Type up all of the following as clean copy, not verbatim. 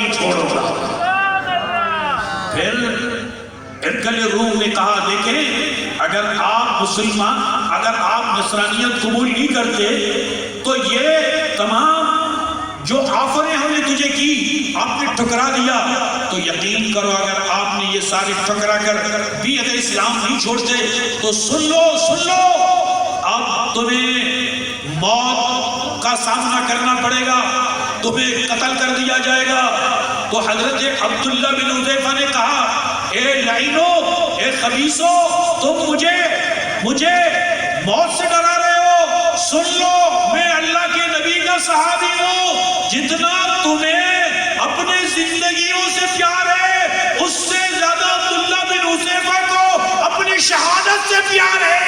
نہیں چھوڑوں گا۔ پھر ارکل روم نے کہا دیکھیں اگر آپ مسلمان، اگر آپ نصرانیت قبول نہیں کرتے تو یہ تمام جو آفریں ہم نے تجھے کی آپ نے ٹھکرا دیا، تو یقین کرو اگر آپ نے یہ سارے ٹھکرا کر بھی اگر اسلام نہیں چھوڑتے تو سن لو اب تمہیں موت کا سامنا کرنا پڑے گا، تمہیں قتل کر دیا جائے گا۔ تو حضرت عبداللہ بن حذیفہ نے کہا اے لعینو، اے خبیثو، تم مجھے موت سے ڈرا رہے ہو؟ سن لو میں اللہ کے نبی کا صحابی ہوں، جتنا تمہیں اپنے زندگیوں سے پیار ہے اس سے زیادہ عبداللہ بن حذیفہ کو اپنی شہادت سے پیار ہے۔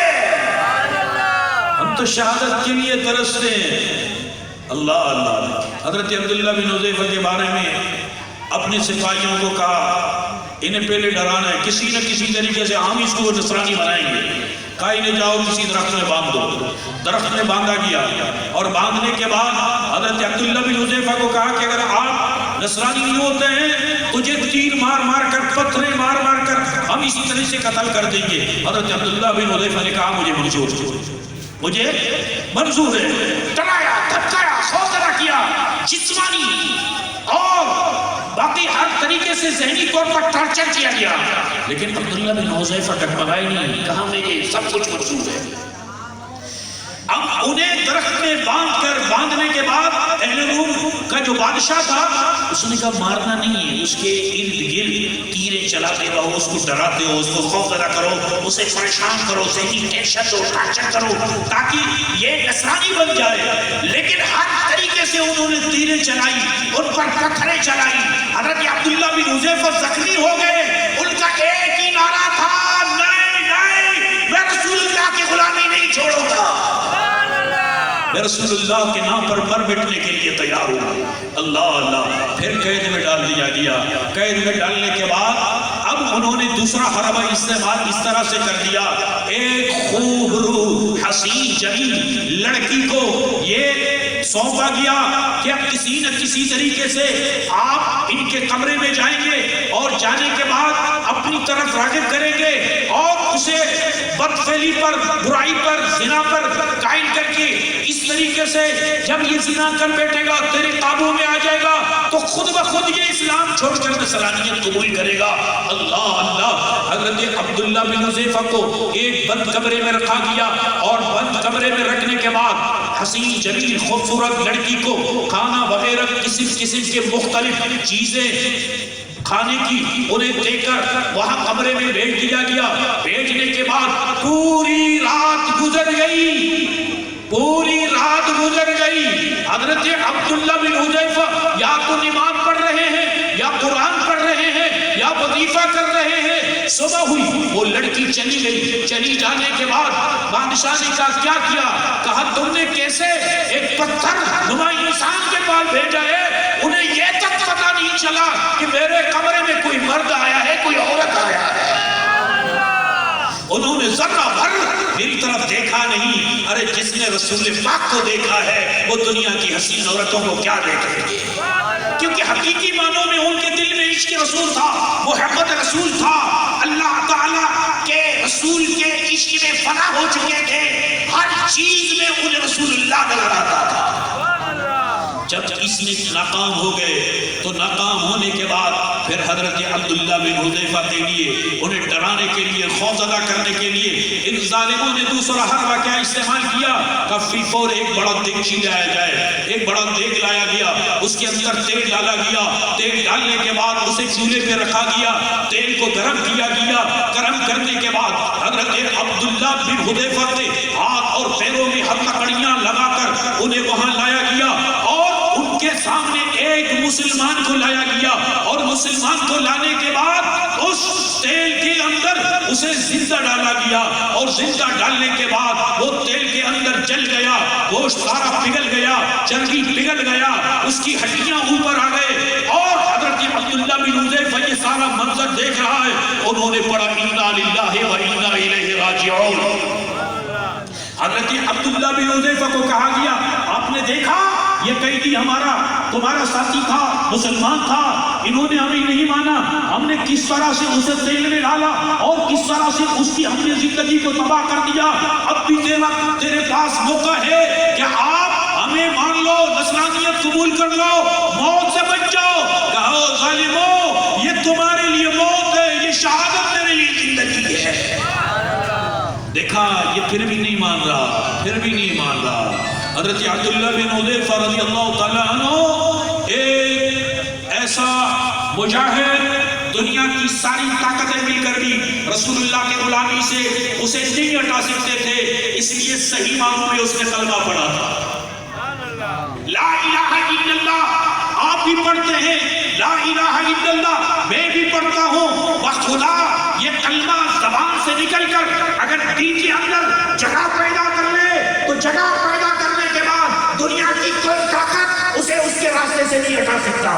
ہم تو شہادت کے لیے ترستے ہیں۔ اللہ حضرت عبداللہ بن حذیفہ کے بارے میں اپنے سپاہیوں کو کہا انہیں پہلے ڈرانا ہے، کسی نہ کسی طریقے سے ہم اس کو نصرانی بنائیں گے۔ کہا انہیں جاؤ کسی درخت میں باندھ دو، درخت میں باندھا گیا، اور باندھنے کے بعد حضرت عبداللہ بن حذیفہ کو کہا کہ اگر آپ نصرانی نہیں ہوتے ہیں تجھے تیر مار مار کر، پتھریں مار مار کر ہم اسی طرح سے قتل کر دیں گے۔ حضرت عبداللہ بن حذیفہ نے کہا مجھے منظور ہے۔ ڈرایا، دھمکایا، خوفزدہ کیا، جسمانی اور باقی ہر طریقے سے ذہنی طور پر ٹارچر کیا گیا، لیکن عبداللہ بن حذیفہ ڈگمگائے نہیں، کہا مجھے سب کچھ منظور ہے۔ اب انہیں درخت میں باندھنے کے بعد اہل روم کا جو بادشاہ تھا اس نے کہا مارنا نہیں ہے، اس کے ارد گرد تیریں چلاتے رہو، اس کو ڈراتے ہو، اس کو خوفزدہ کرو، اسے پریشان کرو، ذہنی ٹینشن دو، ٹارچر کرو تاکہ یہ نصرانی بن جائے۔ لیکن ہر طریقے سے انہوں نے تیریں چلائی، ان پر پتھریں چلائی۔ حضرت عبداللہ بن حذیفہ زخمی ہو گئے۔ ان کا ایک ہی نعرہ تھا نہیں، میں رسول اللہ کی غلامی نہیں چھوڑوں گا، میں رسول اللہ کے نام پر مر مٹنے کے لیے تیار ہوں۔ اللہ پھر قید میں ڈال دیا گیا۔ قید میں ڈالنے کے بعد اب انہوں نے دوسرا حربہ استعمال اس طرح سے کر دیا، ایک خوبرو حسین جمیل لڑکی کو یہ سونپا گیا کہ اب کسی نہ کسی طریقے سے آپ ان کے کمرے میں جائیں گے اور جانے کے بعد اپنی طرف راغب کریں گے اور اسے بدفعلی پر، برائی پر، زنا پر قائل کر کے اس طریقے سے جب یہ زنا کر بیٹھے گا تیرے قابو میں آ جائے گا تو خود بخود یہ اسلام چھوڑ کر نصرانیت قبول کرے گا۔ اللہ حضرت عبداللہ بن حذیفہ کو ایک بند کمرے میں رکھا گیا، اور بند کمرے میں رکھنے کے بعد حسین جمیل خوبصورت لڑکی کو کھانا وغیرہ قسم کے مختلف چیزیں کھانے کی انہیں دے کر وہاں کمرے میں بھیج دیا گیا۔ بھیجنے کے بعد پوری رات گزر گئی، حضرت عبداللہ بن حذیفہ یا تو نماز پڑھ رہے ہیں یا قرآن پڑھ رہے ہیں یا وظیفہ کر رہے ہیں۔ صبح ہوئی، وہ لڑکی چلی گئی۔ چلی جانے کے بعد بادشاہ نے کہا کیا کیا؟ کہا تم نے کیسے ایک پتھر نما انسان کے پاس بھیجا ہے، انہیں یہ تک پتہ نہیں چلا کہ میرے کمرے میں کوئی مرد آیا ہے، کوئی عورت آیا ہے۔ انہوں نے ذرہ بھر میری طرف دیکھا نہیں۔ ارے جس نے رسول پاک کو دیکھا ہے وہ دنیا کی حسین عورتوں کو کیا دیکھیں گے؟ کیونکہ حقیقی معنوں میں ان کے دل میں عشق رسول تھا، محبت رسول تھا، اللہ تعالیٰ کے رسول کے عشق میں فنا ہو چکے تھے، ہر چیز میں انہیں رسول اللہ نظر آتا تھا۔ جب اس میں ناکام ہو گئے تو ناکام ہونے کے بعد پھر حضرت عبداللہ بن حذیفہ کے لیے، انہیں ڈرانے کے لیے، خوفزدہ کرنے کے لیے ان ظالموں نے دوسرا حربہ کیا استعمال کیا؟ کفی فور ایک بڑا دیگچی لایا جائے، ایک بڑا دیگ لایا گیا، اس کے اندر تیل ڈالا گیا، تیل ڈالنے کے بعد اسے چولہے پہ رکھا گیا، تیل کو گرم کیا گیا، گرم کرنے کے بعد حضرت عبداللہ بن حذیفہ کے ہاتھ اور پیروں میں ہتھکڑیاں لگا کر انہیں وہاں لایا گیا، اور ان کے سامنے ایک مسلمان کو لایا گیا، اور مسلمان کو لانے کے بعد اس تیل کے اندر اسے زندہ ڈالا گیا، اور زندہ ڈالنے کے بعد وہ تیل کے اندر جل گیا، گوشت سارا پگھل گیا، چربی پگھل گیا، اس کی ہڈیاں اوپر آ گئے، اور حضرت عبداللہ بن حذیفہ یہ سارا منظر دیکھ رہا ہے۔ انہوں نے پڑھا انا للہ و انا الیہ راجعون۔ حضرت عبداللہ بن حذیفہ کو کہا گیا آپ نے دیکھا یہ قیدی ہمارا تمہارا ساتھی تھا، مسلمان تھا، انہوں نے ہمیں نہیں مانا، ہم نے کس طرح سے اسے جیل میں ڈالا اور کس طرح سے اس کی ہم نے زندگی کو تباہ کر دیا، اب بھی تیرے پاس موقع ہے کہ آپ ہمیں مان لو، نصرانیت قبول کر لو، موت سے بچ جاؤ۔ کہو ظالمو، یہ تمہارے لیے موت ہے، یہ شہادت میرے لیے زندگی ہے۔ دیکھا، یہ پھر بھی نہیں مان رہا، پھر بھی نہیں مان رہا۔ حضرت عبداللہ بن حذیفہ رضی اللہ تعالیٰ عنہ ایک ایسا مجاہد، دنیا کی ساری طاقتیں مل کر بھی رسول اللہ کے غلامی سے اسے نہیں ہٹا سکتے تھے، اس لیے صحیح معنوں میں اس نے کلمہ پڑھا تھا، لا الہ الا اللہ۔ آپ بھی پڑھتے ہیں لا الہ الا اللہ، میں بھی پڑھتا ہوں، بخدا یہ کلمہ زبان سے نکل کر اگر دل کے اندر جگہ پیدا کر لے تو جگہ پیدا کرنے کے بعد دنیا کی کوئی طاقت اسے اس کے راستے سے نہیں ہٹا سکتا۔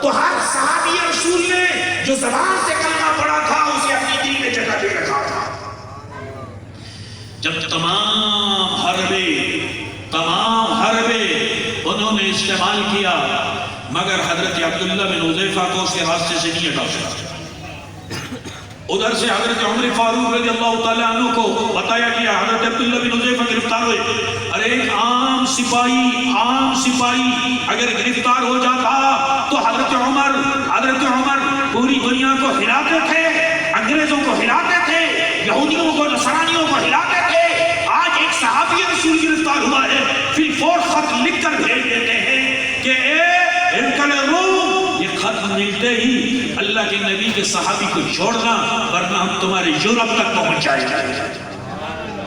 تو ہر صحابی رسول نے جو زبان سے کلمہ پڑھا تھا اسے اپنی دل میں جگہ دے رکھا تھا۔ جب تمام حربے انہوں نے استعمال کیا، مگر حضرت عبداللہ بن حذیفہ کو اس کے راستے سے نہیں ہٹا سکا۔ ادھر سے حضرت عمر فاروق رضی اللہ تعالیٰ عنہ کو بتایا گیا، حضرت عبداللہ بن حذیفہ گرفتار ہوئے۔ ارے ایک عام سپاہی اگر گرفتار ہو جاتا تو حضرت عمر پوری دنیا کو ہلاتے تھے، انگریزوں کو ہلاتے تھے، یہودیوں کو، نصرانیوں کو ہلاتے تھے۔ آج ایک صحابی رسول گرفتار ہوا ہے، پھر فوری خط لکھ کر بھیج دیتے ہیں کہ یہ خط ملتے ہی اللہ کے نبی کے صحابی کو چھوڑنا، ورنہ ہم تمہارے یورپ تک پہنچ جائیں گے۔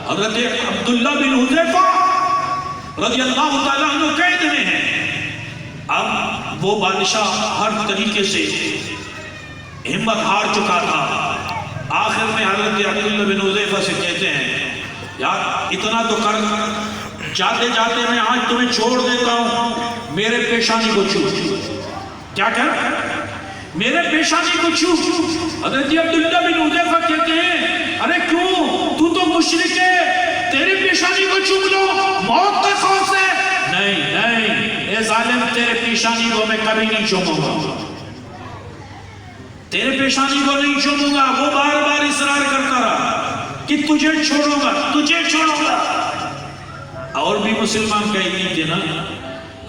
حضرت عبداللہ بن حذیفہ رضی اللہ تعالیٰ عنہ قید میں ہیں۔ اب وہ بادشاہ ہر طریقے سے ہمت ہار چکا تھا، آخر میں حضرت عبداللہ بن حذیفہ سے کہتے ہیں، یار اتنا تو کر، جاتے جاتے میں آج تمہیں چھوڑ دیتا ہوں، میرے پیشانی کو چھو۔ کیا کر؟ میرے پیشانی کو چھو۔ حضرت عبداللہ بن حذیفہ کہتے ہیں، ارے کیوں، تو تو مشرک ہے، تیرے پیشانی کو چوم لو، موت کا خوف ہے۔ نہیں، اے ظالم، تیرے پیشانی کو میں کبھی نہیں چوموں گا، تیرے پیشانی کو نہیں چوموں گا۔ وہ بار بار اصرار کرتا رہا کہ تجھے چھوڑوں گا۔ اور بھی مسلمان کہیں نہیں تھے نا۔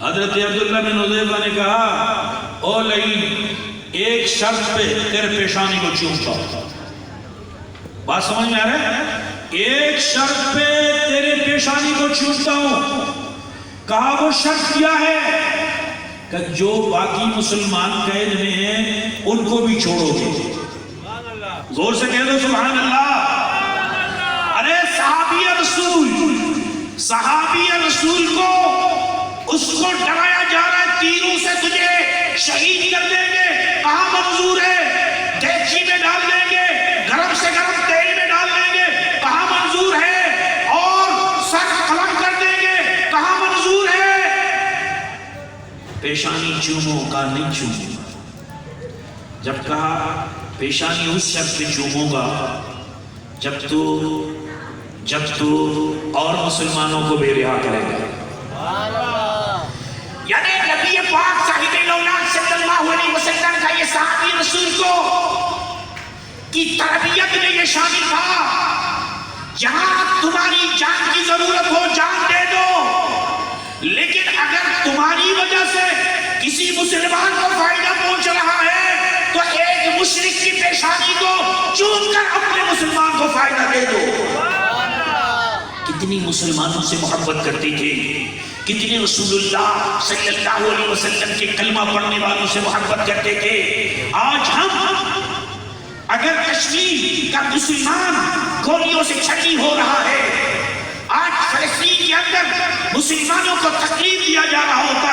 حضرت عبداللہ بن حذیفہ نے کہا، او لئی، ایک شرط پہ تیرے پیشانی کو چومتا ہوں۔ بات سمجھ میں آ رہا ہے؟ ایک شرط پہ تیرے پیشانی کو چومتا ہوں۔ کہا وہ شرط کیا ہے؟ کہ جو باقی مسلمان قید میں ہیں ان کو بھی چھوڑو گے۔ زور سے کہہ دو سبحان اللہ۔ ارے صحابی رسول کو اس کو ڈرایا جا رہا ہے، تیروں سے تجھے شہید کر دیں گے، کہاں منظور ہے؟ دیگچی میں ڈال دیں گے، گرم سے گرم تیل میں ڈال دیں گے، کہاں منظور ہے؟ اور سر قلم کر دیں گے، کہاں منظور ہے؟ پیشانی چومو کا نہیں چوموں گا۔ جب کہا پیشانی اس شخص پہ چوموں گا جب تو اور مسلمانوں کو بے رہا کرے گا۔ یعنی نبی پاک صاحب الاولاد صلی اللہ علیہ وسلم کا یہ صحابی رسول کو کی تربیت میں یہ شامل تھا، جہاں تمہاری جان کی ضرورت ہو جان دے دو، لیکن اگر تمہاری وجہ سے کسی مسلمان کو فائدہ پہنچ رہا ہے تو ایک مشرک کی پیشانی کو چوم کر اپنے مسلمان کو فائدہ دے دو۔ کتنی مسلمانوں سے محبت کرتی تھی، کتنی رسول اللہ صلی اللہ علیہ وسلم کے کلمہ پڑھنے والوں سے محبت کرتے تھے۔ آج ہم اگر کشمیر کا مسلمان گولیوں سے چھٹی ہو رہا ہے، آج فلسطین کے اندر مسلمانوں کو تکلیف دیا جا رہا ہوتا ہے،